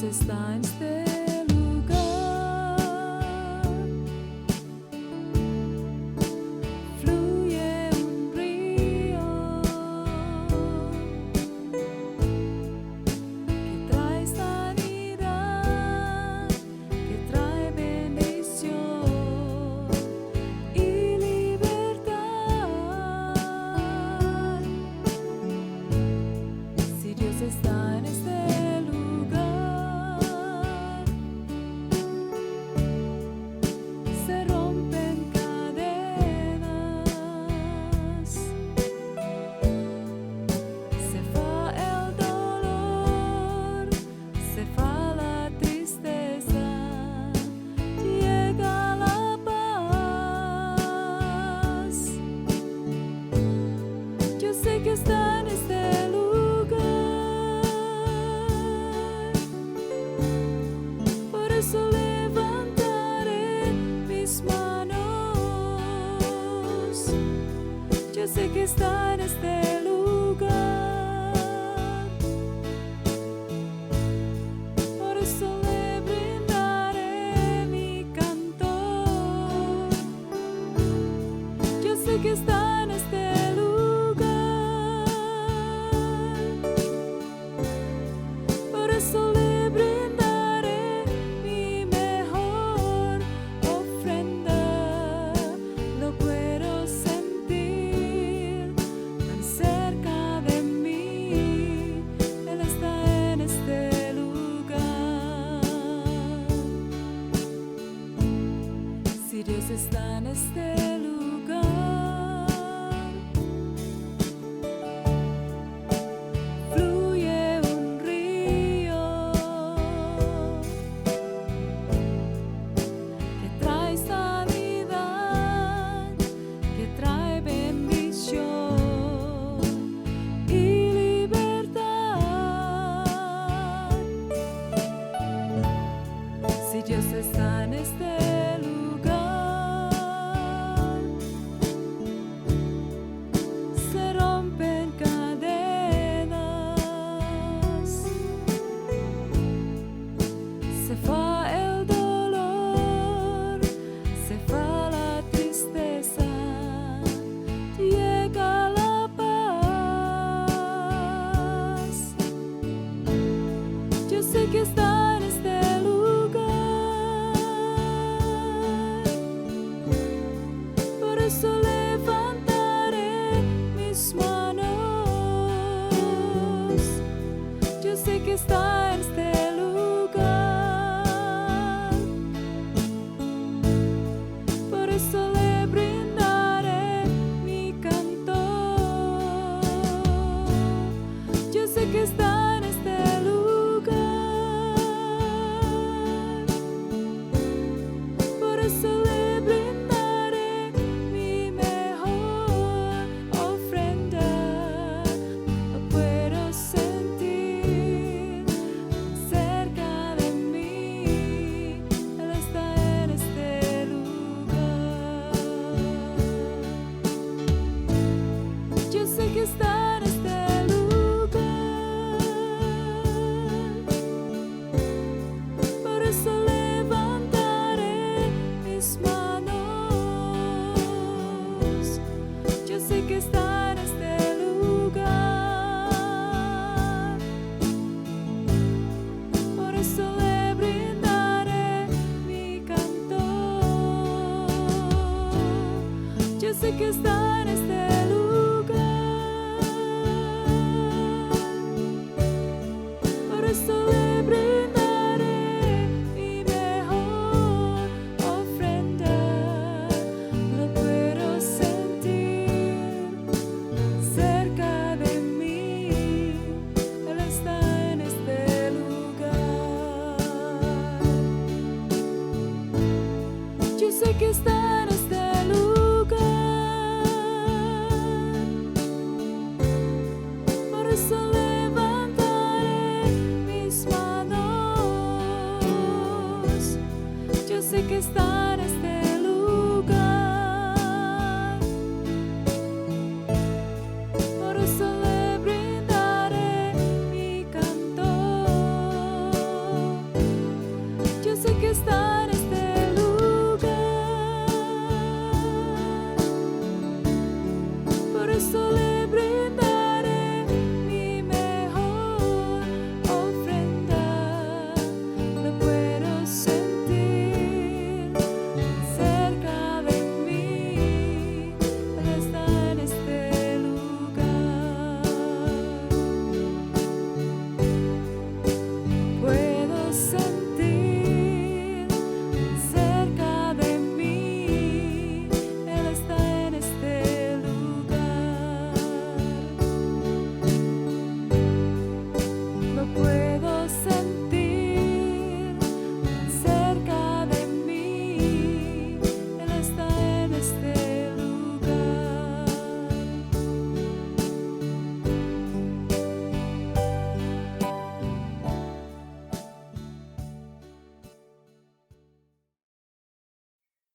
Dios está en este lugar. Fluye un río que trae sanidad, que trae bendición y libertad. Si Dios está en este lugar, se rompen cadenas, se va el dolor, se va la tristeza, llega la paz. Yo sé que está en este lugar, por eso levantaré mis manos. Yo sé que está en este lugar, por eso le brindaré mi canto. Yo sé que está en este lugar, por eso le brindaré mi mejor ofrenda. Lo puedo sentir tan cerca de mí. Él está en este lugar. Si Dios está en este lugar, fluye un río que trae sanidad, que trae bendición y libertad. Si Dios está en este lugar, se rompen cadenas, se va el dolor, se va la tristeza, llega la paz. Yo sé que está en este lugar, por eso levantaré mis manos. Yo sé que está en este lugar, por eso le brindaré mi canto. Yo sé que está en este lugar, por eso le brindaré mi mejor ofrenda. Lo puedo sentir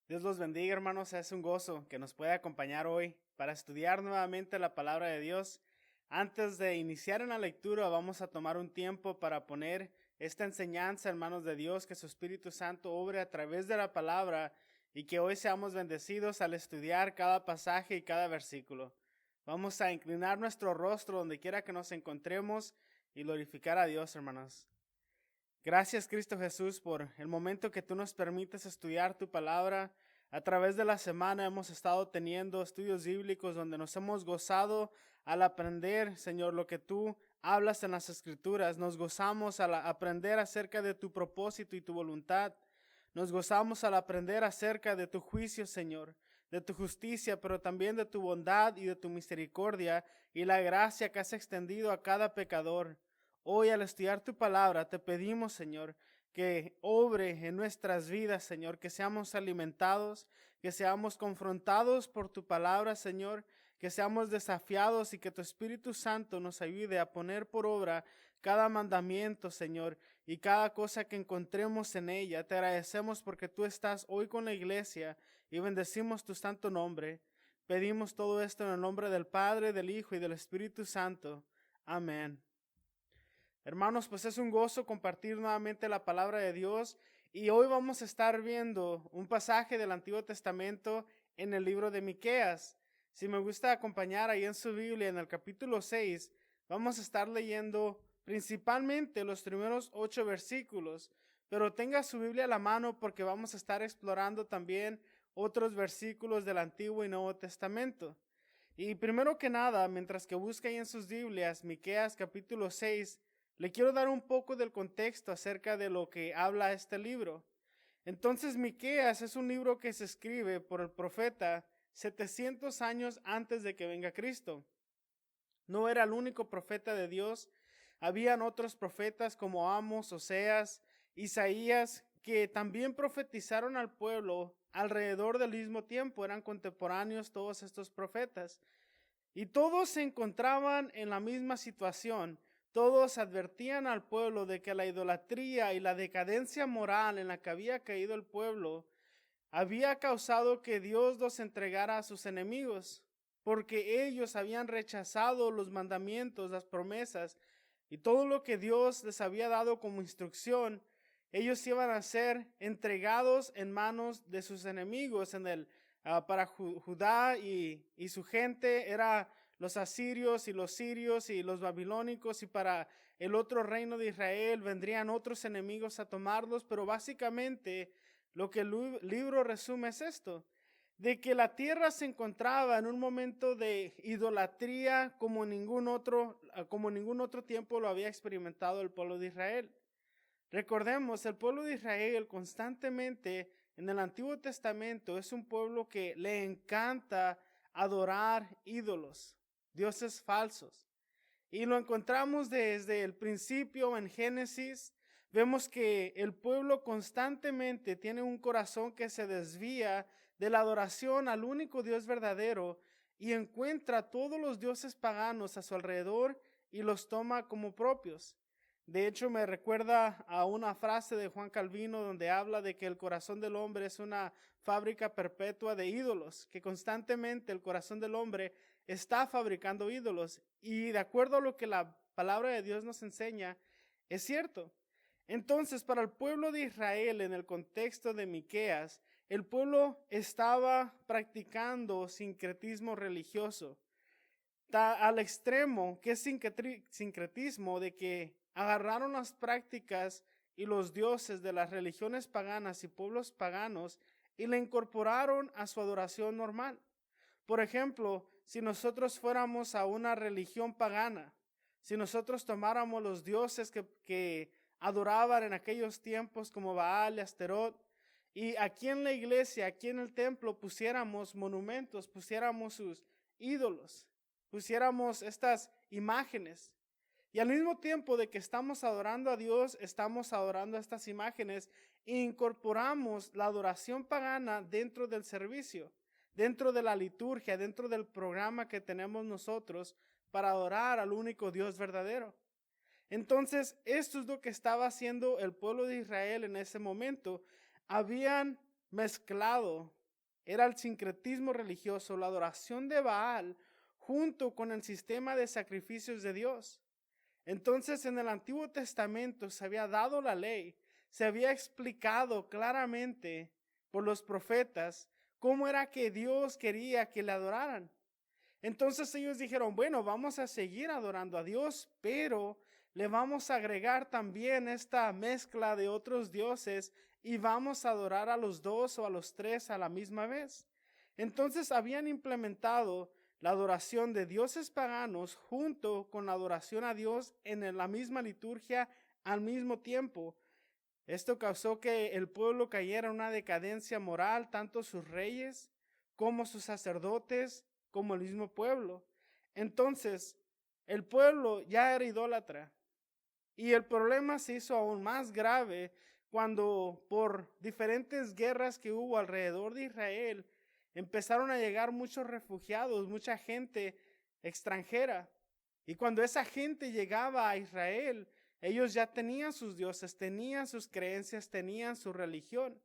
Dios los bendiga, hermanos. Es un gozo que nos pueda acompañar hoy para estudiar nuevamente la palabra de Dios. Antes de iniciar en la lectura, vamos a tomar un tiempo para poner esta enseñanza en manos de Dios, que su Espíritu Santo obre a través de la palabra y que hoy seamos bendecidos al estudiar cada pasaje y cada versículo. Vamos a inclinar nuestro rostro donde quiera que nos encontremos y glorificar a Dios, hermanos. Gracias, Cristo Jesús, por el momento que tú nos permites estudiar tu palabra. A través de la semana hemos estado teniendo estudios bíblicos donde nos hemos gozado al aprender, Señor, lo que tú hablas en las Escrituras. Nos gozamos al aprender acerca de tu propósito y tu voluntad. Nos gozamos al aprender acerca de tu juicio, Señor, de tu justicia, pero también de tu bondad y de tu misericordia y la gracia que has extendido a cada pecador. Hoy al estudiar tu palabra te pedimos, Señor, que obre en nuestras vidas, Señor, que seamos alimentados, que seamos confrontados por tu palabra, Señor, que seamos desafiados y que tu Espíritu Santo nos ayude a poner por obra cada mandamiento, Señor, y cada cosa que encontremos en ella. Te agradecemos porque tú estás hoy con la iglesia y bendecimos tu santo nombre. Pedimos todo esto en el nombre del Padre, del Hijo y del Espíritu Santo. Amén. Hermanos, pues es un gozo compartir nuevamente la palabra de Dios y hoy vamos a estar viendo un pasaje del Antiguo Testamento en el libro de Miqueas. Si me gusta acompañar ahí en su Biblia, en el capítulo 6, vamos a estar leyendo principalmente los primeros 8 versículos, pero tenga su Biblia a la mano porque vamos a estar explorando también otros versículos del Antiguo y Nuevo Testamento. Y primero que nada, mientras que busca ahí en sus Biblias, Miqueas capítulo 6, le quiero dar un poco del contexto acerca de lo que habla este libro. Entonces, Miqueas es un libro que se escribe por el profeta 700 años antes de que venga Cristo. No era el único profeta de Dios. Habían otros profetas como Amos, Oseas, Isaías, que también profetizaron al pueblo alrededor del mismo tiempo. Eran contemporáneos todos estos profetas. Y todos se encontraban en la misma situación. Todos advertían al pueblo de que la idolatría y la decadencia moral en la que había caído el pueblo había causado que Dios los entregara a sus enemigos, porque ellos habían rechazado los mandamientos, las promesas y todo lo que Dios les había dado como instrucción. Ellos iban a ser entregados en manos de sus enemigos. Para Judá y su gente era los asirios y los sirios y los babilónicos, y para el otro reino de Israel vendrían otros enemigos a tomarlos, pero básicamente lo que el libro resume es esto, de que la tierra se encontraba en un momento de idolatría como ningún otro tiempo lo había experimentado el pueblo de Israel. Recordemos, el pueblo de Israel constantemente en el Antiguo Testamento es un pueblo que le encanta adorar ídolos, dioses falsos. Y lo encontramos desde el principio en Génesis. Vemos que el pueblo constantemente tiene un corazón que se desvía de la adoración al único Dios verdadero y encuentra todos los dioses paganos a su alrededor y los toma como propios. De hecho, me recuerda a una frase de Juan Calvino donde habla de que el corazón del hombre es una fábrica perpetua de ídolos, que constantemente el corazón del hombre está fabricando ídolos. Y de acuerdo a lo que la palabra de Dios nos enseña, es cierto. Entonces, para el pueblo de Israel, en el contexto de Miqueas, el pueblo estaba practicando sincretismo religioso, al extremo que es sincretismo de que agarraron las prácticas y los dioses de las religiones paganas y pueblos paganos y le incorporaron a su adoración normal. Por ejemplo, si nosotros fuéramos a una religión pagana, si nosotros tomáramos los dioses que adoraban en aquellos tiempos como Baal y Asterot, y aquí en la iglesia, aquí en el templo, pusiéramos monumentos, pusiéramos sus ídolos, pusiéramos estas imágenes, y al mismo tiempo de que estamos adorando a Dios, estamos adorando a estas imágenes e incorporamos la adoración pagana dentro del servicio, dentro de la liturgia, dentro del programa que tenemos nosotros para adorar al único Dios verdadero. Entonces, esto es lo que estaba haciendo el pueblo de Israel en ese momento. Habían mezclado era el sincretismo religioso, la adoración de Baal, junto con el sistema de sacrificios de Dios. Entonces, en el Antiguo Testamento se había dado la ley, se había explicado claramente por los profetas cómo era que Dios quería que le adoraran. Entonces ellos dijeron, bueno, vamos a seguir adorando a Dios, pero le vamos a agregar también esta mezcla de otros dioses y vamos a adorar a los dos o a los tres a la misma vez. Entonces habían implementado la adoración de dioses paganos junto con la adoración a Dios en la misma liturgia al mismo tiempo. Esto causó que el pueblo cayera en una decadencia moral, tanto sus reyes como sus sacerdotes, como el mismo pueblo. Entonces, el pueblo ya era idólatra. Y el problema se hizo aún más grave cuando por diferentes guerras que hubo alrededor de Israel, empezaron a llegar muchos refugiados, mucha gente extranjera. Y cuando esa gente llegaba a Israel, ellos ya tenían sus dioses, tenían sus creencias, tenían su religión.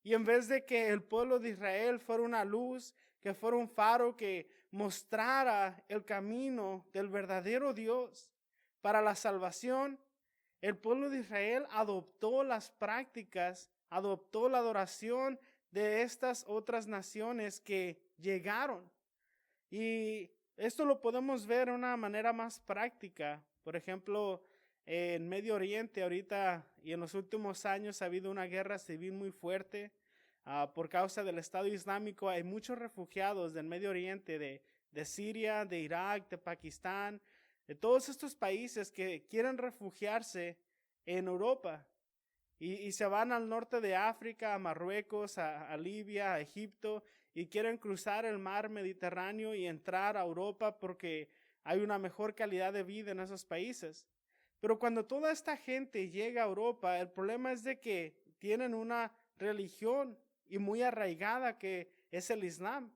Y en vez de que el pueblo de Israel fuera una luz, que fuera un faro que mostrara el camino del verdadero Dios para la salvación, el pueblo de Israel adoptó las prácticas, adoptó la adoración de estas otras naciones que llegaron. Y esto lo podemos ver de una manera más práctica. Por ejemplo, en Medio Oriente ahorita y en los últimos años ha habido una guerra civil muy fuerte. Por causa del Estado Islámico hay muchos refugiados del Medio Oriente, de Siria, de Irak, de Pakistán, de todos estos países que quieren refugiarse en Europa. Y se van al norte de África, a Marruecos, a Libia, a Egipto, y quieren cruzar el mar Mediterráneo y entrar a Europa porque hay una mejor calidad de vida en esos países. Pero cuando toda esta gente llega a Europa, el problema es de que tienen una religión y muy arraigada que es el Islam.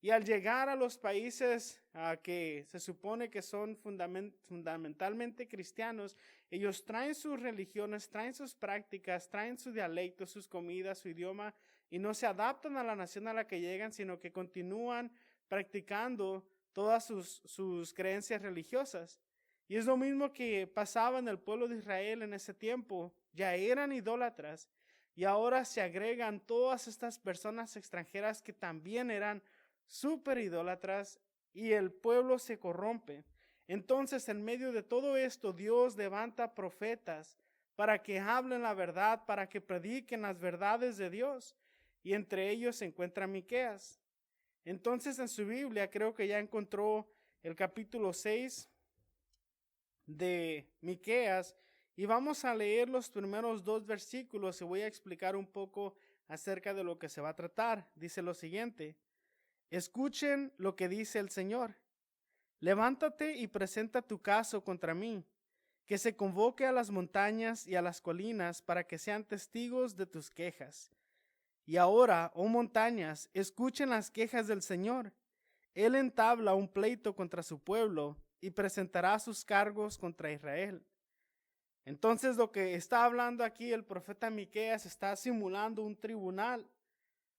Y al llegar a los países que se supone que son fundamentalmente cristianos, ellos traen sus religiones, traen sus prácticas, traen su dialecto, sus comidas, su idioma, y no se adaptan a la nación a la que llegan, sino que continúan practicando todas sus creencias religiosas. Y es lo mismo que pasaba en el pueblo de Israel en ese tiempo. Ya eran idólatras y ahora se agregan todas estas personas extranjeras que también eran súper idólatras y el pueblo se corrompe. Entonces, en medio de todo esto, Dios levanta profetas para que hablen la verdad, para que prediquen las verdades de Dios. Y entre ellos se encuentra Miqueas. Entonces, en su Biblia creo que ya encontró el capítulo 6 de Miqueas y vamos a leer los primeros 2 versículos y voy a explicar un poco acerca de lo que se va a tratar. Dice lo siguiente: escuchen lo que dice el Señor. Levántate y presenta tu caso contra mí, que se convoque a las montañas y a las colinas para que sean testigos de tus quejas. Y ahora, oh montañas, escuchen las quejas del Señor. Él entabla un pleito contra su pueblo y presentará sus cargos contra Israel. Entonces lo que está hablando aquí el profeta Miqueas está simulando un tribunal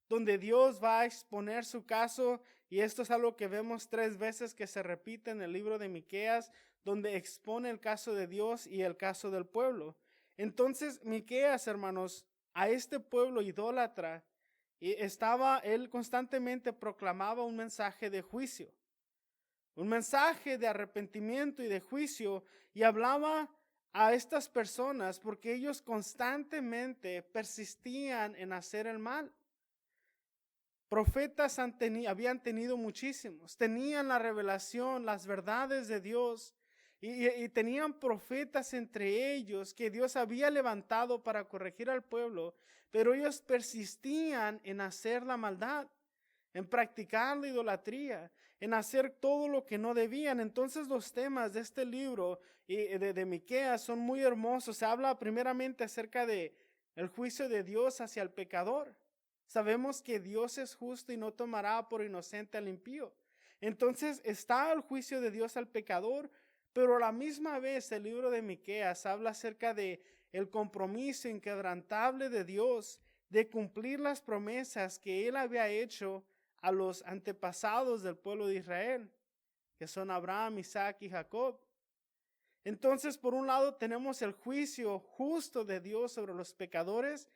donde Dios va a exponer su caso, y esto es algo que vemos 3 veces que se repite en el libro de Miqueas, donde expone el caso de Dios y el caso del pueblo. Entonces Miqueas, hermanos, a este pueblo idólatra, él constantemente proclamaba un mensaje de juicio, un mensaje de arrepentimiento y de juicio, y hablaba a estas personas porque ellos constantemente persistían en hacer el mal. Profetas habían tenido muchísimos, tenían la revelación, las verdades de Dios, y tenían profetas entre ellos que Dios había levantado para corregir al pueblo, pero ellos persistían en hacer la maldad, en practicar la idolatría, en hacer todo lo que no debían. Entonces los temas de este libro de Miqueas son muy hermosos. Se habla primeramente acerca de el juicio de Dios hacia el pecador. Sabemos que Dios es justo y no tomará por inocente al impío. Entonces está el juicio de Dios al pecador, pero a la misma vez el libro de Miqueas habla acerca de el compromiso inquebrantable de Dios de cumplir las promesas que Él había hecho a los antepasados del pueblo de Israel, que son Abraham, Isaac y Jacob. Entonces, por un lado tenemos el juicio justo de Dios sobre los pecadores,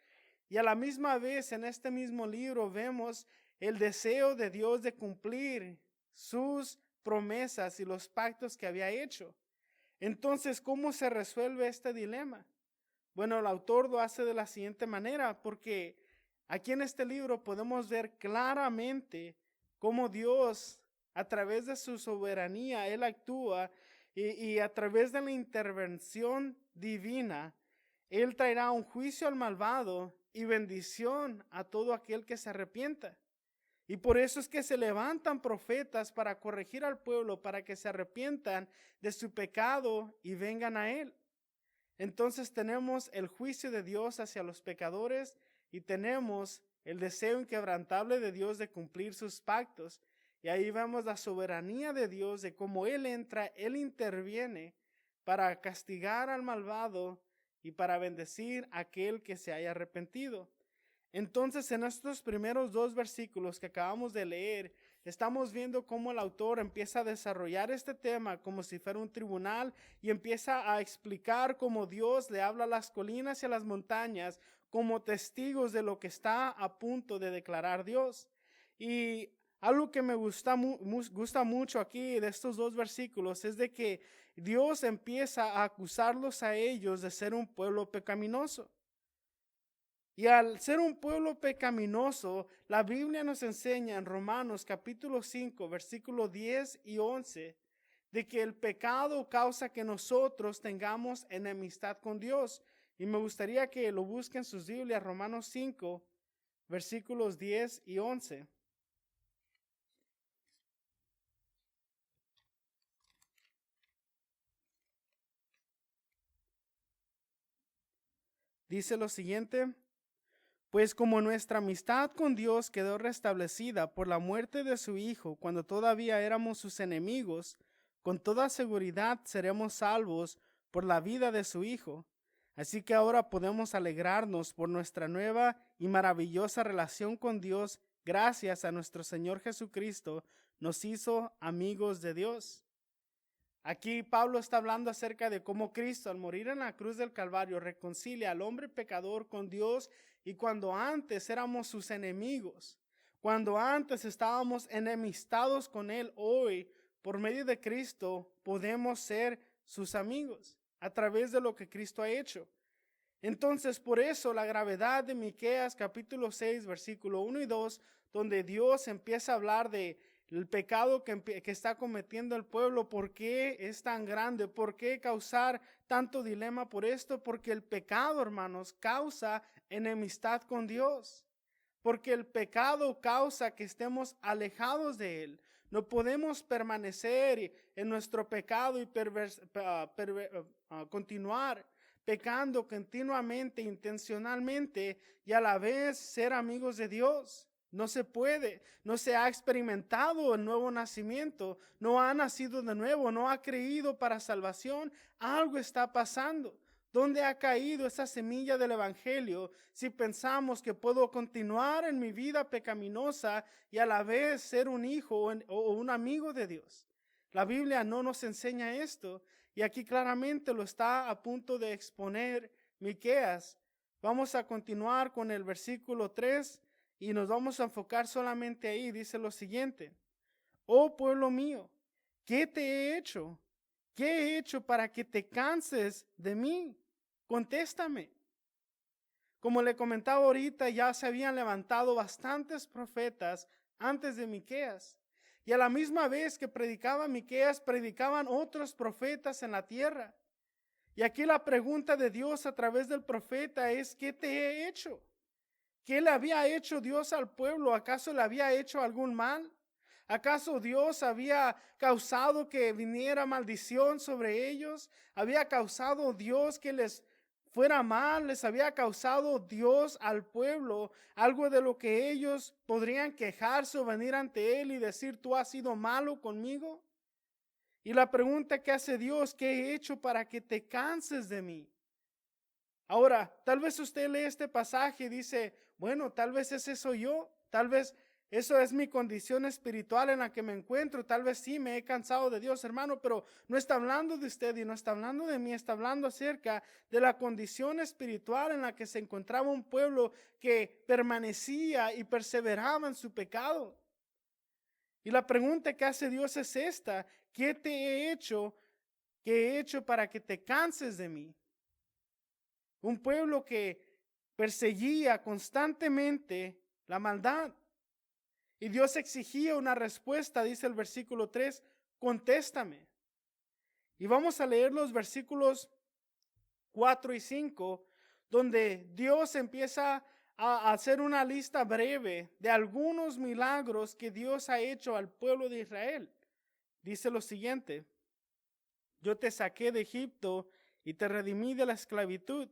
y a la misma vez en este mismo libro vemos el deseo de Dios de cumplir sus promesas y los pactos que había hecho. Entonces, ¿cómo se resuelve este dilema? Bueno, el autor lo hace de la siguiente manera, porque aquí en este libro podemos ver claramente cómo Dios, a través de su soberanía, Él actúa y a través de la intervención divina, Él traerá un juicio al malvado y bendición a todo aquel que se arrepienta. Y por eso es que se levantan profetas para corregir al pueblo, para que se arrepientan de su pecado y vengan a Él. Entonces tenemos el juicio de Dios hacia los pecadores y tenemos el deseo inquebrantable de Dios de cumplir sus pactos. Y ahí vemos la soberanía de Dios, de cómo Él entra, Él interviene para castigar al malvado y para bendecir a aquel que se haya arrepentido. Entonces, en estos primeros 2 versículos que acabamos de leer, estamos viendo cómo el autor empieza a desarrollar este tema como si fuera un tribunal y empieza a explicar cómo Dios le habla a las colinas y a las montañas como testigos de lo que está a punto de declarar Dios. Y algo que me gusta mucho aquí de estos 2 versículos es de que Dios empieza a acusarlos a ellos de ser un pueblo pecaminoso. Y al ser un pueblo pecaminoso, la Biblia nos enseña en Romanos capítulo 5, versículos 10 y 11, de que el pecado causa que nosotros tengamos enemistad con Dios. Y me gustaría que lo busquen en sus Biblias, Romanos 5, versículos 10 y 11. Dice lo siguiente: pues como nuestra amistad con Dios quedó restablecida por la muerte de su Hijo cuando todavía éramos sus enemigos, con toda seguridad seremos salvos por la vida de su Hijo. Así que ahora podemos alegrarnos por nuestra nueva y maravillosa relación con Dios, gracias a nuestro Señor Jesucristo, nos hizo amigos de Dios. Aquí Pablo está hablando acerca de cómo Cristo, al morir en la cruz del Calvario, reconcilia al hombre pecador con Dios, y cuando antes éramos sus enemigos, cuando antes estábamos enemistados con Él, hoy, por medio de Cristo, podemos ser sus amigos a través de lo que Cristo ha hecho. Entonces, por eso la gravedad de Miqueas capítulo 6, versículo 1 y 2, donde Dios empieza a hablar de el pecado que está cometiendo el pueblo, ¿por qué es tan grande? ¿Por qué causar tanto dilema por esto? Porque el pecado, hermanos, causa enemistad con Dios. Porque el pecado causa que estemos alejados de Él. No podemos permanecer en nuestro pecado y continuar pecando continuamente, intencionalmente, y a la vez ser amigos de Dios. No se puede, no se ha experimentado el nuevo nacimiento, no ha nacido de nuevo, no ha creído para salvación. Algo está pasando. ¿Dónde ha caído esa semilla del evangelio si pensamos que puedo continuar en mi vida pecaminosa y a la vez ser un hijo o un amigo de Dios? La Biblia no nos enseña esto, y aquí claramente lo está a punto de exponer Miqueas. Vamos a continuar con el versículo 3 y nos vamos a enfocar solamente ahí. Dice lo siguiente: oh pueblo mío, ¿qué te he hecho? ¿Qué he hecho para que te canses de mí? Contéstame. Como le comentaba ahorita, ya se habían levantado bastantes profetas antes de Miqueas. Y a la misma vez que predicaba Miqueas, predicaban otros profetas en la tierra. Y aquí la pregunta de Dios a través del profeta es: ¿qué te he hecho? ¿Qué le había hecho Dios al pueblo? ¿Acaso le había hecho algún mal? ¿Acaso Dios había causado que viniera maldición sobre ellos? ¿Había causado Dios que les fuera mal? ¿Les había causado Dios al pueblo algo de lo que ellos podrían quejarse o venir ante Él y decir: tú has sido malo conmigo? Y la pregunta que hace Dios: ¿qué he hecho para que te canses de mí? Ahora, tal vez usted lee este pasaje y dice: bueno, tal vez ese soy yo, tal vez eso es mi condición espiritual en la que me encuentro, tal vez sí me he cansado de Dios, hermano, pero no está hablando de usted y no está hablando de mí, está hablando acerca de la condición espiritual en la que se encontraba un pueblo que permanecía y perseveraba en su pecado. Y la pregunta que hace Dios es esta: ¿qué te he hecho? ¿Qué he hecho para que te canses de mí? Un pueblo que perseguía constantemente la maldad. Y Dios exigía una respuesta, dice el versículo 3, contéstame. Y vamos a leer los versículos 4 y 5, donde Dios empieza a hacer una lista breve de algunos milagros que Dios ha hecho al pueblo de Israel. Dice lo siguiente: yo te saqué de Egipto y te redimí de la esclavitud.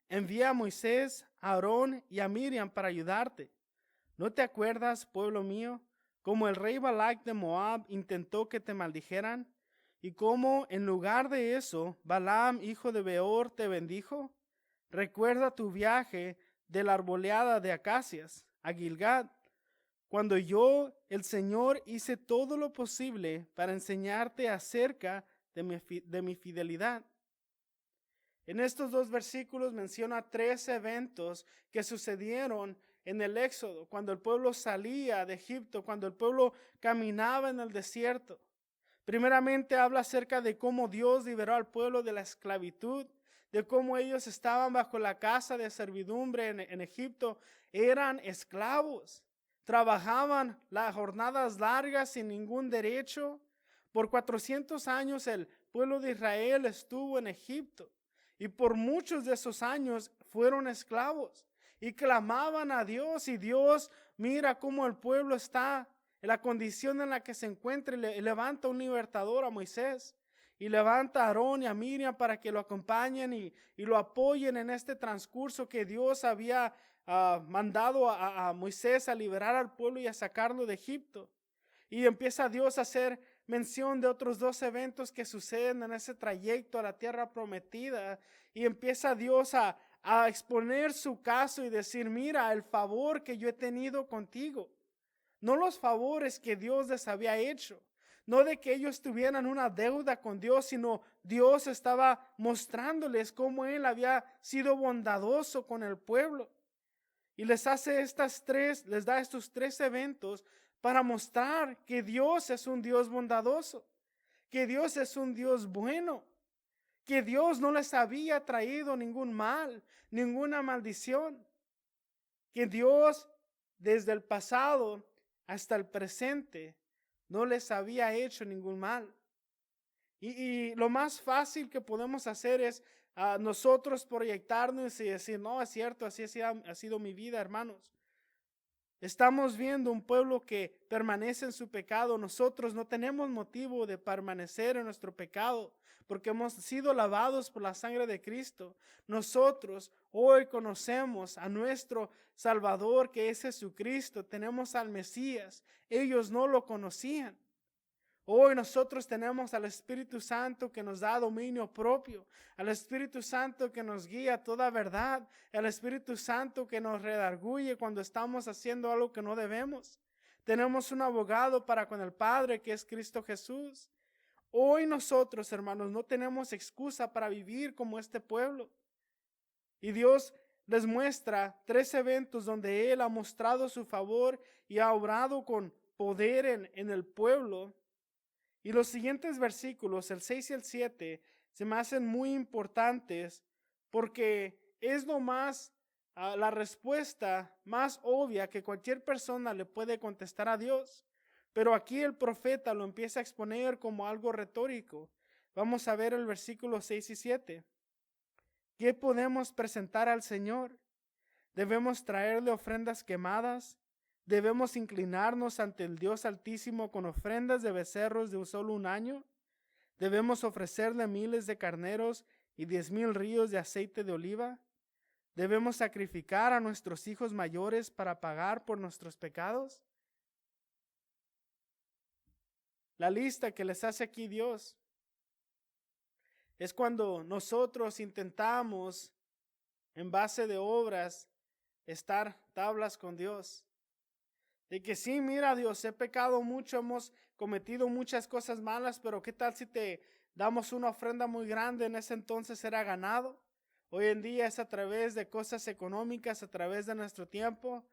Envié a Moisés, a Aarón y a Miriam para ayudarte. ¿No te acuerdas, pueblo mío, cómo el rey Balac de Moab intentó que te maldijeran? ¿Y cómo en lugar de eso, Balaam, hijo de Beor, te bendijo? Recuerda tu viaje de la arboleada de acacias a Gilgad, cuando yo, el Señor, hice todo lo posible para enseñarte acerca de mi fidelidad. En estos dos versículos menciona 3 eventos que sucedieron en el Éxodo, cuando el pueblo salía de Egipto, cuando el pueblo caminaba en el desierto. Primeramente habla acerca de cómo Dios liberó al pueblo de la esclavitud, de cómo ellos estaban bajo la casa de servidumbre en Egipto, eran esclavos, trabajaban las jornadas largas sin ningún derecho. Por 400 años el pueblo de Israel estuvo en Egipto y por muchos de esos años fueron esclavos y clamaban a Dios, y Dios mira cómo el pueblo está en la condición en la que se encuentra y levanta un libertador a Moisés y levanta a Aarón y a Miriam para que lo acompañen y lo apoyen en este transcurso que Dios había mandado a Moisés a liberar al pueblo y a sacarlo de Egipto. Y empieza Dios a hacer mención de otros 2 eventos que suceden en ese trayecto a la tierra prometida, y empieza Dios a exponer su caso y decir: mira el favor que yo he tenido contigo. No los favores que Dios les había hecho, no de que ellos tuvieran una deuda con Dios, sino Dios estaba mostrándoles cómo Él había sido bondadoso con el pueblo. Y les hace les da estos 3 eventos para mostrar que Dios es un Dios bondadoso, que Dios es un Dios bueno, que Dios no les había traído ningún mal, ninguna maldición, que Dios desde el pasado hasta el presente no les había hecho ningún mal. Y lo más fácil que podemos hacer es nosotros proyectarnos y decir: no, es cierto, así ha sido mi vida, hermanos. Estamos viendo un pueblo que permanece en su pecado. Nosotros no tenemos motivo de permanecer en nuestro pecado porque hemos sido lavados por la sangre de Cristo. Nosotros hoy conocemos a nuestro Salvador, que es Jesucristo. Tenemos al Mesías. Ellos no lo conocían. Hoy nosotros tenemos al Espíritu Santo que nos da dominio propio, al Espíritu Santo que nos guía a toda verdad, al Espíritu Santo que nos redarguye cuando estamos haciendo algo que no debemos. Tenemos un abogado para con el Padre, que es Cristo Jesús. Hoy nosotros, hermanos, no tenemos excusa para vivir como este pueblo. Y Dios les muestra 3 eventos donde Él ha mostrado su favor y ha obrado con poder en el pueblo. Y los siguientes versículos, el 6 y el 7, se me hacen muy importantes porque es la respuesta más obvia que cualquier persona le puede contestar a Dios. Pero aquí el profeta lo empieza a exponer como algo retórico. Vamos a ver el versículo 6 y 7. ¿Qué podemos presentar al Señor? ¿Debemos traerle ofrendas quemadas? ¿Debemos inclinarnos ante el Dios Altísimo con ofrendas de becerros de solo un año? ¿Debemos ofrecerle miles de carneros y 10,000 ríos de aceite de oliva? ¿Debemos sacrificar a nuestros hijos mayores para pagar por nuestros pecados? La lista que les hace aquí Dios es cuando nosotros intentamos, en base de obras, estar tablas con Dios. De que sí, mira Dios, he pecado mucho, hemos cometido muchas cosas malas, pero ¿qué tal si te damos una ofrenda muy grande? En ese entonces era ganado. Hoy en día es a través de cosas económicas, a través de nuestro tiempo.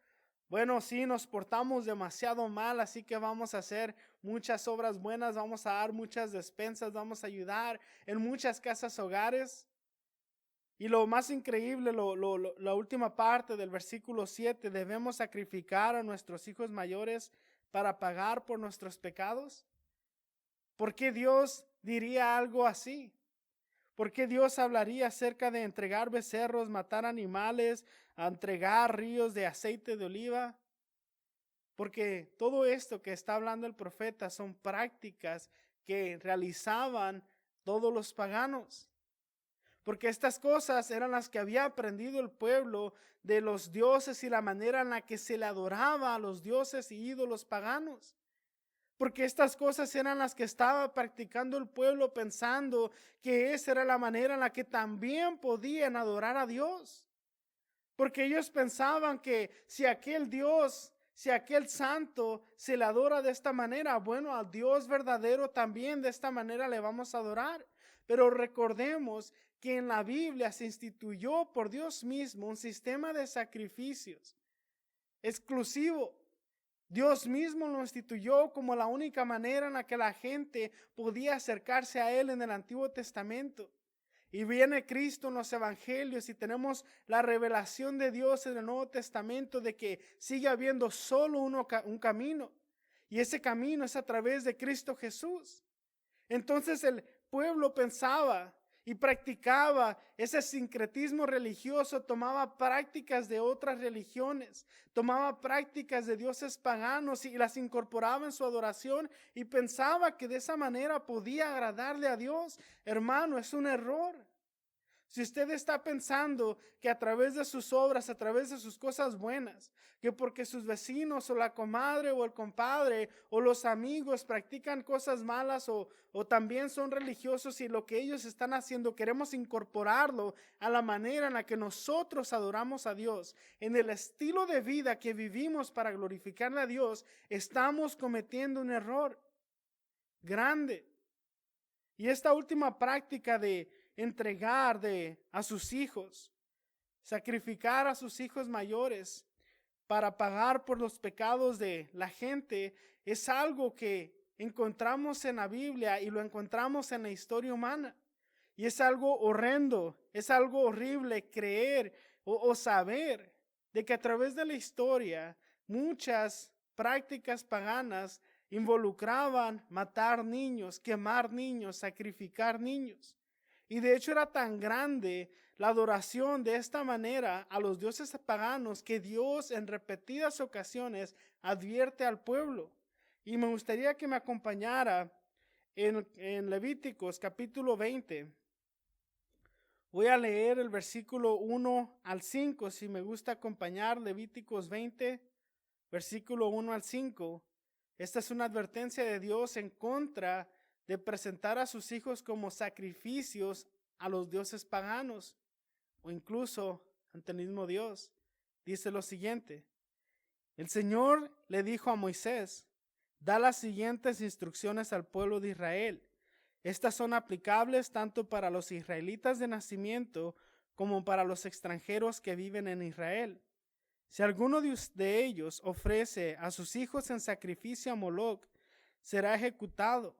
Bueno, sí, nos portamos demasiado mal, así que vamos a hacer muchas obras buenas, vamos a dar muchas despensas, vamos a ayudar en muchas casas hogares. Y lo más increíble, la última parte del versículo 7, debemos sacrificar a nuestros hijos mayores para pagar por nuestros pecados. ¿Por qué Dios diría algo así? ¿Por qué Dios hablaría acerca de entregar becerros, matar animales, a entregar ríos de aceite de oliva? Porque todo esto que está hablando el profeta son prácticas que realizaban todos los paganos. Porque estas cosas eran las que había aprendido el pueblo de los dioses y la manera en la que se le adoraba a los dioses y ídolos paganos. Porque estas cosas eran las que estaba practicando el pueblo pensando que esa era la manera en la que también podían adorar a Dios. Porque ellos pensaban que si aquel Dios, si aquel santo se le adora de esta manera, bueno, al Dios verdadero también de esta manera le vamos a adorar. Pero recordemos que en la Biblia se instituyó por Dios mismo un sistema de sacrificios exclusivo. Dios mismo lo instituyó como la única manera en la que la gente podía acercarse a Él en el Antiguo Testamento. Y viene Cristo en los evangelios y tenemos la revelación de Dios en el Nuevo Testamento de que sigue habiendo solo un camino. Y ese camino es a través de Cristo Jesús. Entonces el pueblo pensaba y practicaba ese sincretismo religioso, tomaba prácticas de otras religiones, tomaba prácticas de dioses paganos y las incorporaba en su adoración y pensaba que de esa manera podía agradarle a Dios. Hermano, es un error. Si usted está pensando que a través de sus obras, a través de sus cosas buenas, que porque sus vecinos o la comadre o el compadre o los amigos practican cosas malas o también son religiosos y lo que ellos están haciendo queremos incorporarlo a la manera en la que nosotros adoramos a Dios, en el estilo de vida que vivimos para glorificarle a Dios, estamos cometiendo un error grande. Y esta última práctica de entregar a sus hijos, sacrificar a sus hijos mayores para pagar por los pecados de la gente, es algo que encontramos en la Biblia y lo encontramos en la historia humana. Y es algo horrendo, es algo horrible creer o saber de que a través de la historia muchas prácticas paganas involucraban matar niños, quemar niños, sacrificar niños. Y de hecho era tan grande la adoración de esta manera a los dioses paganos que Dios en repetidas ocasiones advierte al pueblo. Y me gustaría que me acompañara en Levíticos capítulo 20. Voy a leer el versículo 1 al 5, si me gusta acompañar Levíticos 20, versículo 1 al 5. Esta es una advertencia de Dios en contra de presentar a sus hijos como sacrificios a los dioses paganos o incluso ante el mismo Dios. Dice lo siguiente: el Señor le dijo a Moisés, da las siguientes instrucciones al pueblo de Israel. Estas son aplicables tanto para los israelitas de nacimiento como para los extranjeros que viven en Israel. Si alguno de ellos ofrece a sus hijos en sacrificio a Moloc, será ejecutado.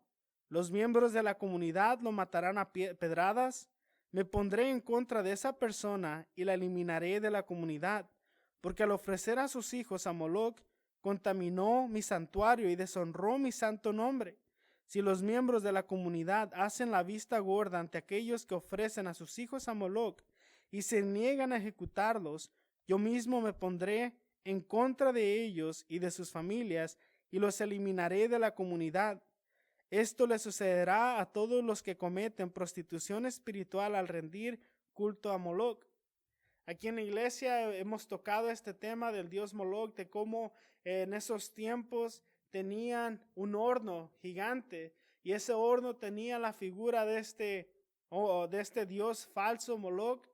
Los miembros de la comunidad lo matarán a pedradas. Me pondré en contra de esa persona y la eliminaré de la comunidad, porque al ofrecer a sus hijos a Moloc, contaminó mi santuario y deshonró mi santo nombre. Si los miembros de la comunidad hacen la vista gorda ante aquellos que ofrecen a sus hijos a Moloc y se niegan a ejecutarlos, yo mismo me pondré en contra de ellos y de sus familias y los eliminaré de la comunidad. Esto le sucederá a todos los que cometen prostitución espiritual al rendir culto a Moloc. Aquí en la iglesia hemos tocado este tema del dios Moloc, de cómo en esos tiempos tenían un horno gigante y ese horno tenía la figura de este dios falso Moloc.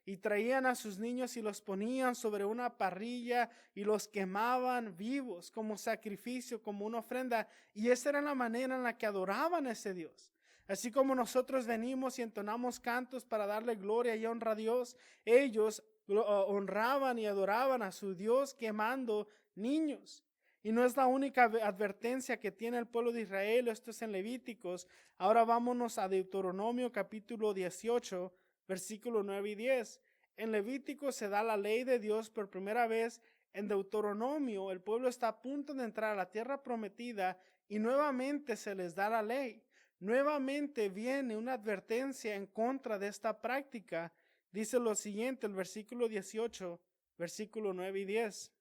y traían a sus niños y los ponían sobre una parrilla y los quemaban vivos como sacrificio, como una ofrenda. Y esa era la manera en la que adoraban a ese Dios. Así como nosotros venimos y entonamos cantos para darle gloria y honra a Dios, ellos honraban y adoraban a su Dios quemando niños. Y no es la única advertencia que tiene el pueblo de Israel, esto es en Levíticos. Ahora vámonos a Deuteronomio capítulo 18, versículo 9 y 10. En Levítico se da la ley de Dios por primera vez. En Deuteronomio el pueblo está a punto de entrar a la tierra prometida y nuevamente se les da la ley. Nuevamente viene una advertencia en contra de esta práctica. Dice lo siguiente, el versículo 18, versículo 9 y 10.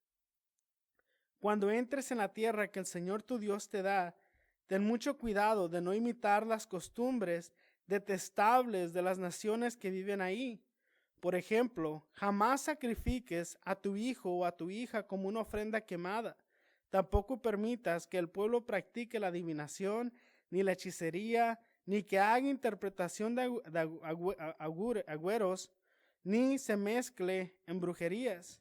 Cuando entres en la tierra que el Señor tu Dios te da, ten mucho cuidado de no imitar las costumbres detestables de las naciones que viven ahí. Por ejemplo, jamás sacrifiques a tu hijo o a tu hija como una ofrenda quemada. Tampoco permitas que el pueblo practique la adivinación, ni la hechicería, ni que haga interpretación de agüeros, ni se mezcle en brujerías.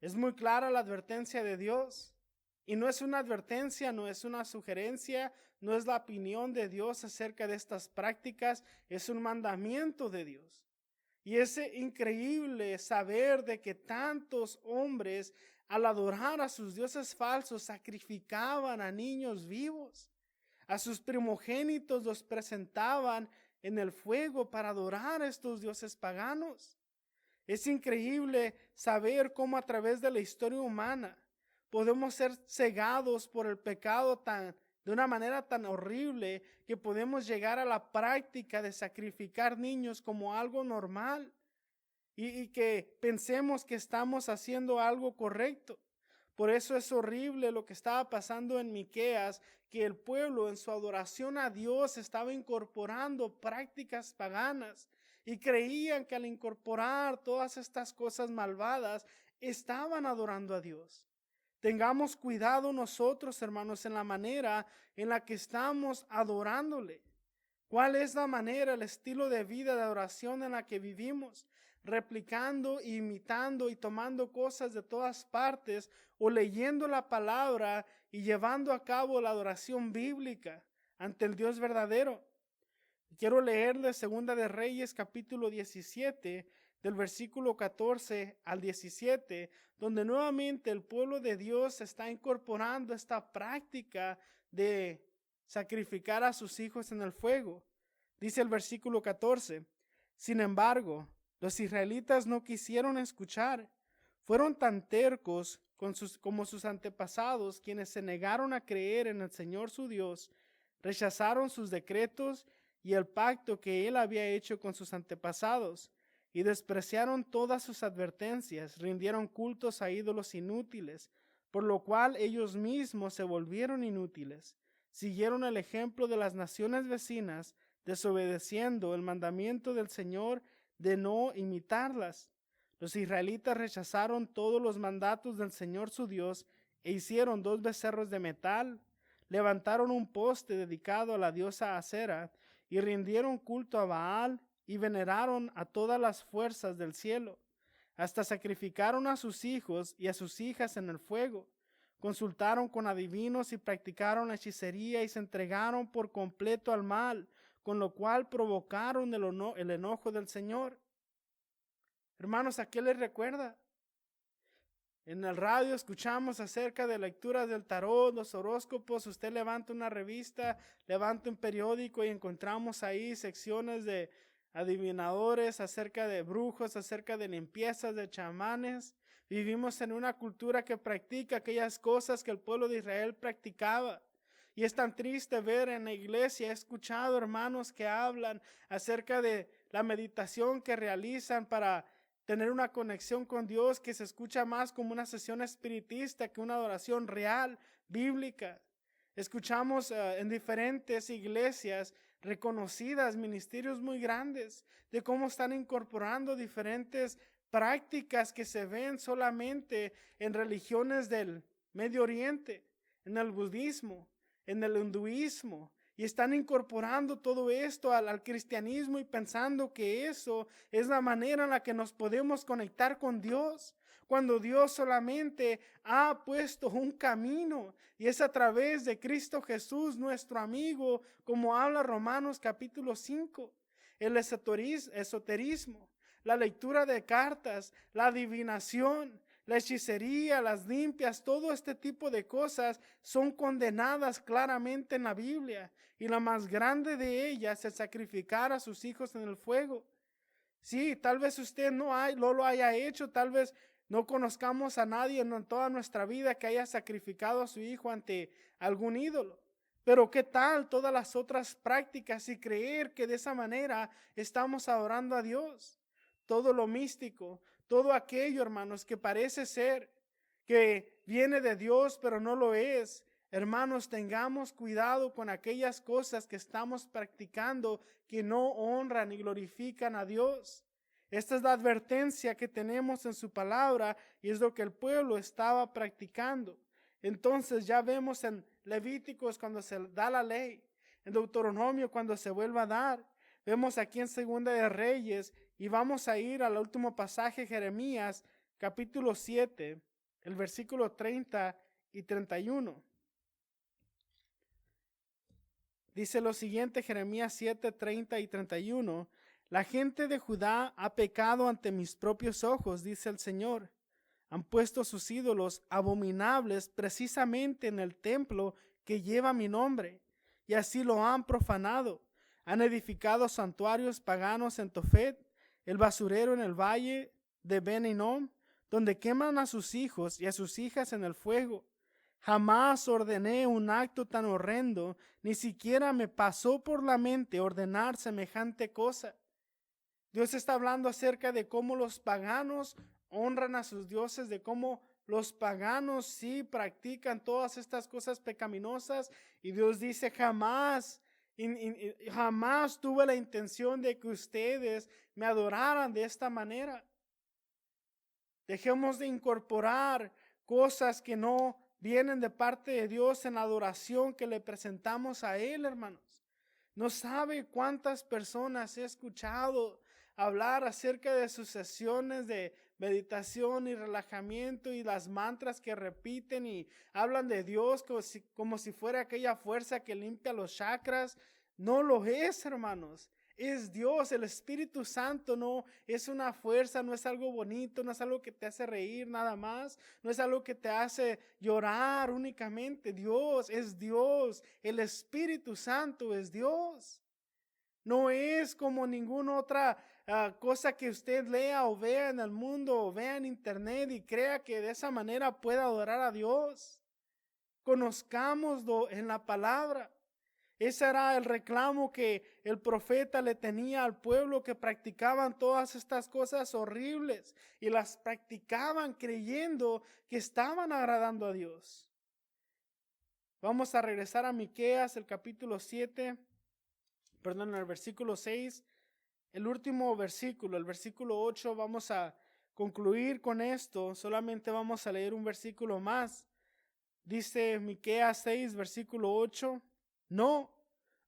Es muy clara la advertencia de Dios. Y no es una advertencia, no es una sugerencia, no es la opinión de Dios acerca de estas prácticas, es un mandamiento de Dios. Y es increíble saber de que tantos hombres al adorar a sus dioses falsos sacrificaban a niños vivos. A sus primogénitos los presentaban en el fuego para adorar a estos dioses paganos. Es increíble saber cómo a través de la historia humana podemos ser cegados por el pecado de una manera tan horrible que podemos llegar a la práctica de sacrificar niños como algo normal y que pensemos que estamos haciendo algo correcto. Por eso es horrible lo que estaba pasando en Miqueas, que el pueblo en su adoración a Dios estaba incorporando prácticas paganas y creían que al incorporar todas estas cosas malvadas estaban adorando a Dios. Tengamos cuidado nosotros, hermanos, en la manera en la que estamos adorándole. ¿Cuál es la manera, el estilo de vida de adoración en la que vivimos? Replicando, imitando y tomando cosas de todas partes o leyendo la palabra y llevando a cabo la adoración bíblica ante el Dios verdadero. Quiero leerle Segunda de Reyes capítulo 17 del versículo 14 al 17, donde nuevamente el pueblo de Dios está incorporando esta práctica de sacrificar a sus hijos en el fuego. Dice el versículo 14, sin embargo, los israelitas no quisieron escuchar. Fueron tan tercos como sus antepasados, quienes se negaron a creer en el Señor su Dios, rechazaron sus decretos y el pacto que él había hecho con sus antepasados, y despreciaron todas sus advertencias, rindieron cultos a ídolos inútiles, por lo cual ellos mismos se volvieron inútiles. Siguieron el ejemplo de las naciones vecinas, desobedeciendo el mandamiento del Señor de no imitarlas. Los israelitas rechazaron todos los mandatos del Señor su Dios e hicieron 2 becerros de metal, levantaron un poste dedicado a la diosa Acera y rindieron culto a Baal y veneraron a todas las fuerzas del cielo. Hasta sacrificaron a sus hijos y a sus hijas en el fuego. Consultaron con adivinos y practicaron hechicería y se entregaron por completo al mal, con lo cual provocaron el enojo del Señor. Hermanos, ¿a qué les recuerda? En el radio escuchamos acerca de lecturas del tarot, los horóscopos. Usted levanta una revista, levanta un periódico y encontramos ahí secciones de adivinadores, acerca de brujos, acerca de limpiezas, de chamanes. Vivimos en una cultura que practica aquellas cosas que el pueblo de Israel practicaba. Y es tan triste ver en la iglesia, he escuchado hermanos que hablan acerca de la meditación que realizan para tener una conexión con Dios, que se escucha más como una sesión espiritista que una adoración real, bíblica. Escuchamos en diferentes iglesias reconocidas, ministerios muy grandes, de cómo están incorporando diferentes prácticas que se ven solamente en religiones del Medio Oriente, en el budismo, en el hinduismo Y están incorporando todo esto al cristianismo y pensando que eso es la manera en la que nos podemos conectar con Dios, cuando Dios solamente ha puesto un camino y es a través de Cristo Jesús, nuestro amigo, como habla Romanos capítulo 5. El esoterismo, la lectura de cartas, la adivinación, la hechicería, las limpias, todo este tipo de cosas son condenadas claramente en la Biblia. Y la más grande de ellas es sacrificar a sus hijos en el fuego. Sí, tal vez usted no lo haya hecho, tal vez no conozcamos a nadie en toda nuestra vida que haya sacrificado a su hijo ante algún ídolo. Pero ¿qué tal todas las otras prácticas y creer que de esa manera estamos adorando a Dios? Todo lo místico, todo aquello, hermanos, que parece ser que viene de Dios, pero no lo es. Hermanos, tengamos cuidado con aquellas cosas que estamos practicando que no honran y glorifican a Dios. Esta es la advertencia que tenemos en su palabra y es lo que el pueblo estaba practicando. Entonces ya vemos en Levíticos cuando se da la ley, en Deuteronomio cuando se vuelva a dar, vemos aquí en Segunda de Reyes y vamos a ir al último pasaje, Jeremías capítulo 7, el versículo 30 y 31. Dice lo siguiente, Jeremías 7, 30 y 31. La gente de Judá ha pecado ante mis propios ojos, dice el Señor. Han puesto sus ídolos abominables precisamente en el templo que lleva mi nombre, y así lo han profanado. Han edificado santuarios paganos en Tofet, el basurero en el valle de Ben Hinnom, donde queman a sus hijos y a sus hijas en el fuego. Jamás ordené un acto tan horrendo, ni siquiera me pasó por la mente ordenar semejante cosa. Dios está hablando acerca de cómo los paganos honran a sus dioses, de cómo los paganos sí practican todas estas cosas pecaminosas, y Dios dice jamás tuve la intención de que ustedes me adoraran de esta manera. Dejemos de incorporar cosas que no vienen de parte de Dios en la adoración que le presentamos a Él, hermanos. No sabe cuántas personas he escuchado hablar acerca de sus sesiones de meditación y relajamiento y las mantras que repiten y hablan de Dios como si fuera aquella fuerza que limpia los chakras. No lo es, hermanos. Es Dios, el Espíritu Santo. No es una fuerza, no es algo bonito, no es algo que te hace reír nada más, no es algo que te hace llorar únicamente. Dios es Dios, el Espíritu Santo es Dios. No es como ninguna otra cosa que usted lea o vea en el mundo o vea en internet y crea que de esa manera pueda adorar a Dios. Conozcámoslo en la palabra. Ese era el reclamo que el profeta le tenía al pueblo, que practicaban todas estas cosas horribles y las practicaban creyendo que estaban agradando a Dios. Vamos a regresar a Miqueas, el capítulo 7, el versículo 6, el último versículo, el versículo 8. Vamos a concluir con esto, solamente vamos a leer un versículo más. Dice Miqueas 6, versículo 8. No,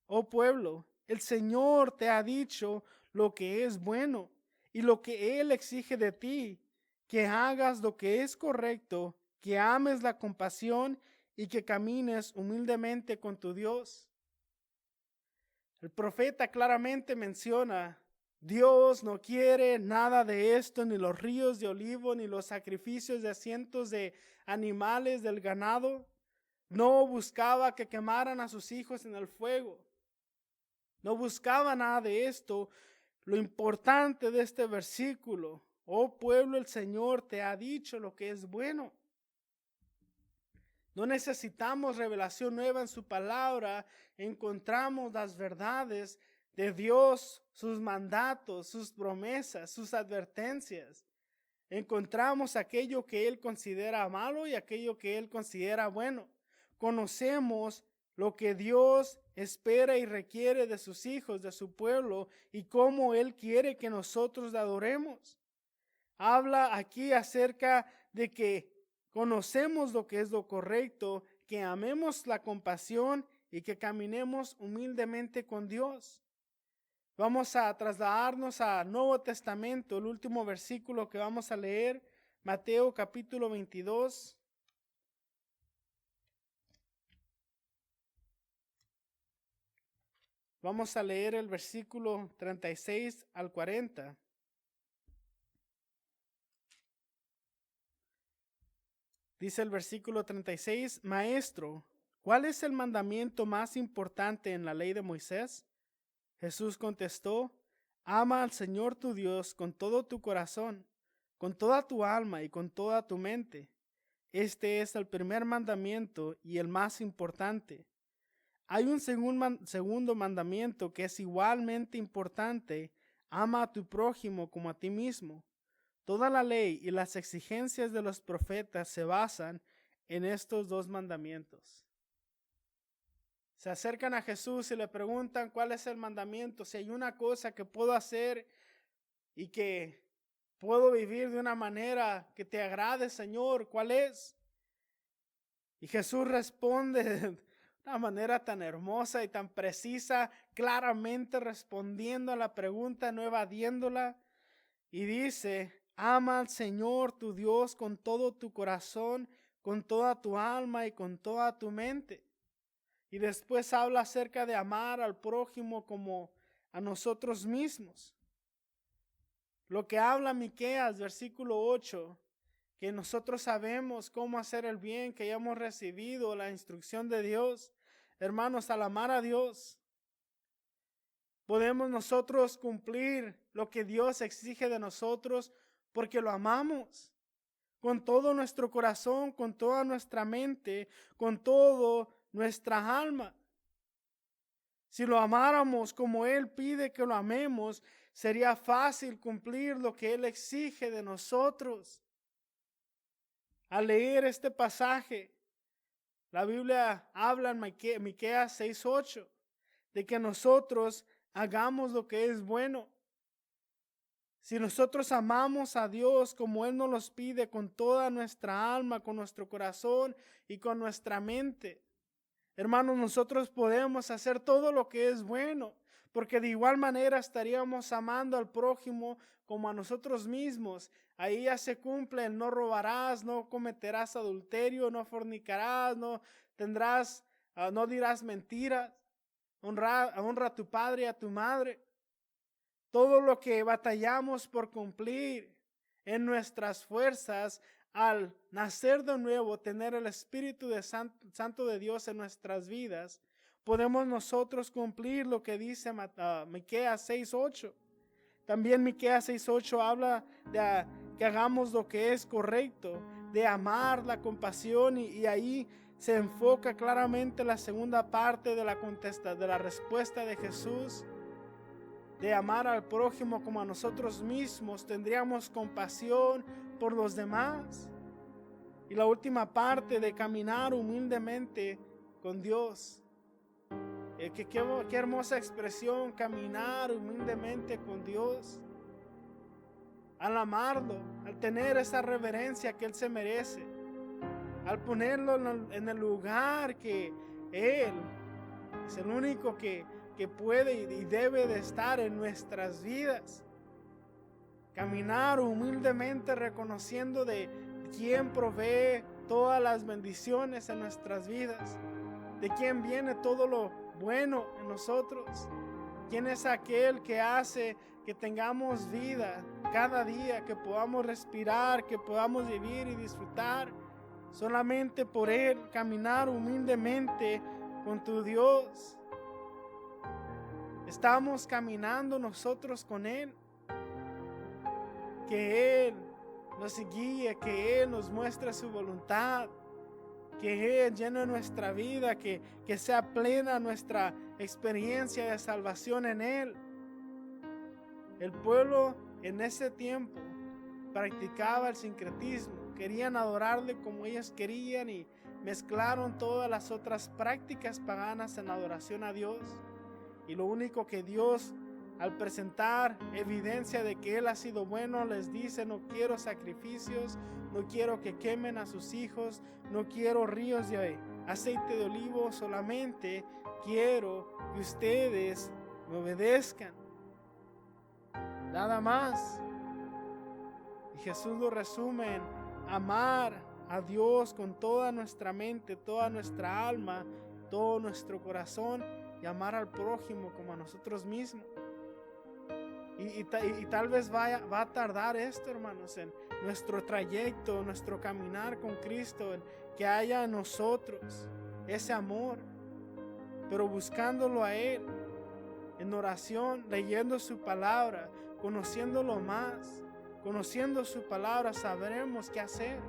oh pueblo, el Señor te ha dicho lo que es bueno y lo que Él exige de ti, que hagas lo que es correcto, que ames la compasión y que camines humildemente con tu Dios. El profeta claramente menciona, Dios no quiere nada de esto, ni los ríos de olivo, ni los sacrificios de cientos de animales del ganado. No buscaba que quemaran a sus hijos en el fuego. No buscaba nada de esto. Lo importante de este versículo, oh pueblo, el Señor te ha dicho lo que es bueno. No necesitamos revelación nueva en su palabra. Encontramos las verdades de Dios, sus mandatos, sus promesas, sus advertencias. Encontramos aquello que Él considera malo y aquello que Él considera bueno. Conocemos lo que Dios espera y requiere de sus hijos, de su pueblo, y cómo Él quiere que nosotros le adoremos. Habla aquí acerca de que conocemos lo que es lo correcto, que amemos la compasión y y que caminemos humildemente con Dios. Vamos a trasladarnos al Nuevo Testamento, el último versículo que vamos a leer, Mateo capítulo 22. Vamos a leer el versículo 36 al 40. Dice el versículo 36, Maestro, ¿cuál es el mandamiento más importante en la ley de Moisés? Jesús contestó, ama al Señor tu Dios con todo tu corazón, con toda tu alma y con toda tu mente. Este es el primer mandamiento y el más importante. Hay un segundo mandamiento que es igualmente importante. Ama a tu prójimo como a ti mismo. Toda la ley y las exigencias de los profetas se basan en estos dos mandamientos. Se acercan a Jesús y le preguntan cuál es el mandamiento, si hay una cosa que puedo hacer y que puedo vivir de una manera que te agrade, Señor, ¿cuál es? Y Jesús responde de una manera tan hermosa y tan precisa, claramente respondiendo a la pregunta, no evadiéndola, y dice, ama al Señor tu Dios con todo tu corazón, con toda tu alma y con toda tu mente. Y después habla acerca de amar al prójimo como a nosotros mismos. Lo que habla Miqueas, versículo 8, que nosotros sabemos cómo hacer el bien, que ya hemos recibido la instrucción de Dios. Hermanos, al amar a Dios, podemos nosotros cumplir lo que Dios exige de nosotros porque lo amamos. Con todo nuestro corazón, con toda nuestra mente, con todo nuestra alma. Si lo amáramos como Él pide que lo amemos, sería fácil cumplir lo que Él exige de nosotros. Al leer este pasaje, la Biblia habla en Miqueas 6:8 de que nosotros hagamos lo que es bueno. Si nosotros amamos a Dios como Él nos los pide con toda nuestra alma, con nuestro corazón y con nuestra mente, hermanos, nosotros podemos hacer todo lo que es bueno, porque de igual manera estaríamos amando al prójimo como a nosotros mismos. Ahí ya se cumple el no robarás, no cometerás adulterio, no fornicarás, no dirás mentiras, honra a tu padre y a tu madre. Todo lo que batallamos por cumplir en nuestras fuerzas al nacer de nuevo, tener el Espíritu Santo de Dios en nuestras vidas, podemos nosotros cumplir lo que dice Miqueas 6:8. También Miqueas 6:8 habla de que hagamos lo que es correcto, de amar la compasión y ahí se enfoca claramente la segunda parte de la respuesta de Jesús. De amar al prójimo como a nosotros mismos, tendríamos compasión por los demás. Y la última parte de caminar humildemente con Dios. Qué hermosa expresión, caminar humildemente con Dios. Al amarlo, al tener esa reverencia que Él se merece, al ponerlo en el lugar que Él es el único que puede y debe de estar en nuestras vidas. Caminar humildemente reconociendo de quién provee todas las bendiciones en nuestras vidas, de quién viene todo lo bueno en nosotros, quién es aquel que hace que tengamos vida cada día, que podamos respirar, que podamos vivir y disfrutar solamente por Él. Caminar humildemente con tu Dios. Estamos caminando nosotros con Él. Que Él nos guíe, que Él nos muestre su voluntad, que Él llene nuestra vida, que sea plena nuestra experiencia de salvación en Él. El pueblo en ese tiempo practicaba el sincretismo, querían adorarle como ellos querían y mezclaron todas las otras prácticas paganas en la adoración a Dios. Y lo único que Dios, al presentar evidencia de que Él ha sido bueno, les dice: no quiero sacrificios, no quiero que quemen a sus hijos, no quiero ríos de aceite de olivo, solamente quiero que ustedes me obedezcan. Nada más. Y Jesús lo resume en amar a Dios con toda nuestra mente, toda nuestra alma, todo nuestro corazón, y amar al prójimo como a nosotros mismos. Y tal vez va a tardar esto, hermanos, en nuestro trayecto, nuestro caminar con Cristo, en que haya en nosotros ese amor, pero buscándolo a Él, en oración, leyendo su palabra, conociéndolo más, conociendo su palabra, sabremos qué hacer.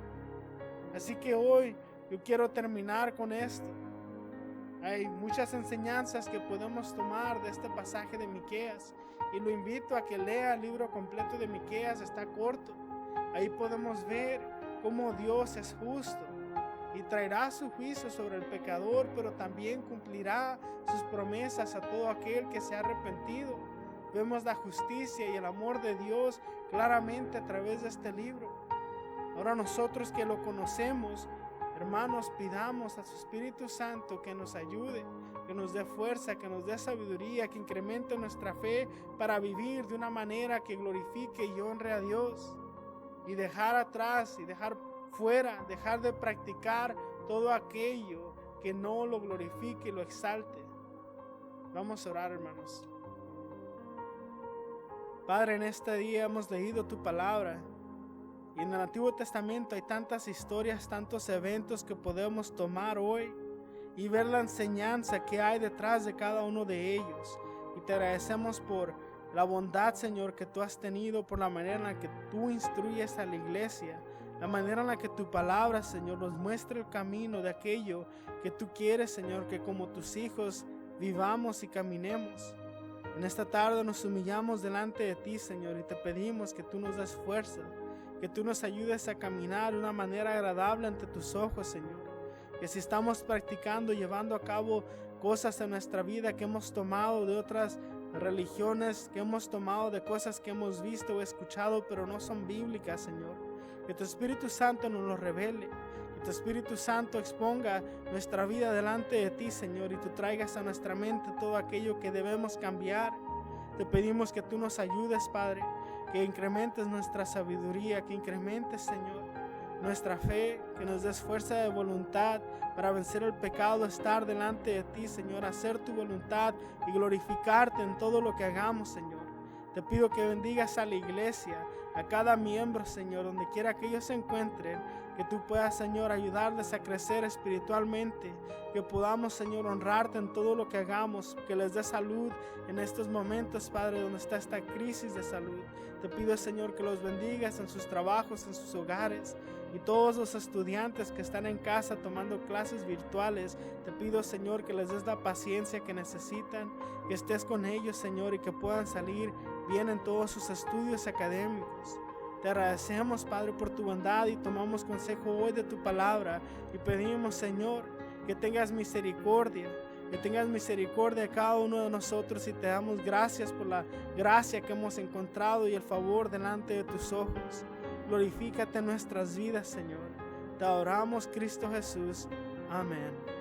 Así que hoy yo quiero terminar con esto. Hay muchas enseñanzas que podemos tomar de este pasaje de Miqueas, y lo invito a que lea el libro completo de Miqueas. Está corto. Ahí podemos ver cómo Dios es justo y traerá su juicio sobre el pecador, pero también cumplirá sus promesas a todo aquel que se ha arrepentido. Vemos la justicia y el amor de Dios claramente a través de este libro. Ahora nosotros que lo conocemos, hermanos, pidamos a su Espíritu Santo que nos ayude, que nos dé fuerza, que nos dé sabiduría, que incremente nuestra fe para vivir de una manera que glorifique y honre a Dios, y dejar atrás y dejar fuera, dejar de practicar todo aquello que no lo glorifique y lo exalte. Vamos a orar, hermanos. Padre, en este día hemos leído tu palabra. Y en el Antiguo Testamento hay tantas historias, tantos eventos que podemos tomar hoy y ver la enseñanza que hay detrás de cada uno de ellos. Y te agradecemos por la bondad, Señor, que tú has tenido, por la manera en la que tú instruyes a la iglesia, la manera en la que tu palabra, Señor, nos muestra el camino de aquello que tú quieres, Señor, que como tus hijos vivamos y caminemos. En esta tarde nos humillamos delante de ti, Señor, y te pedimos que tú nos des fuerza, que tú nos ayudes a caminar de una manera agradable ante tus ojos, Señor. Que si estamos practicando, llevando a cabo cosas en nuestra vida que hemos tomado de otras religiones, que hemos tomado de cosas que hemos visto o escuchado, pero no son bíblicas, Señor, que tu Espíritu Santo nos lo revele, que tu Espíritu Santo exponga nuestra vida delante de ti, Señor, y tú traigas a nuestra mente todo aquello que debemos cambiar. Te pedimos que tú nos ayudes, Padre, que incrementes nuestra sabiduría, que incrementes, Señor, nuestra fe, que nos des fuerza de voluntad para vencer el pecado, estar delante de ti, Señor, hacer tu voluntad y glorificarte en todo lo que hagamos, Señor. Te pido que bendigas a la iglesia, a cada miembro, Señor, donde quiera que ellos se encuentren, que tú puedas, Señor, ayudarles a crecer espiritualmente, que podamos, Señor, honrarte en todo lo que hagamos, que les dé salud en estos momentos, Padre, donde está esta crisis de salud. Te pido, Señor, que los bendigas en sus trabajos, en sus hogares, y todos los estudiantes que están en casa tomando clases virtuales. Te pido, Señor, que les des la paciencia que necesitan, que estés con ellos, Señor, y que puedan salir bien en todos sus estudios académicos. Te agradecemos, Padre, por tu bondad, y tomamos consejo hoy de tu palabra y pedimos, Señor, que tengas misericordia, de cada uno de nosotros, y te damos gracias por la gracia que hemos encontrado y el favor delante de tus ojos. Glorifícate en nuestras vidas, Señor. Te adoramos, Cristo Jesús. Amén.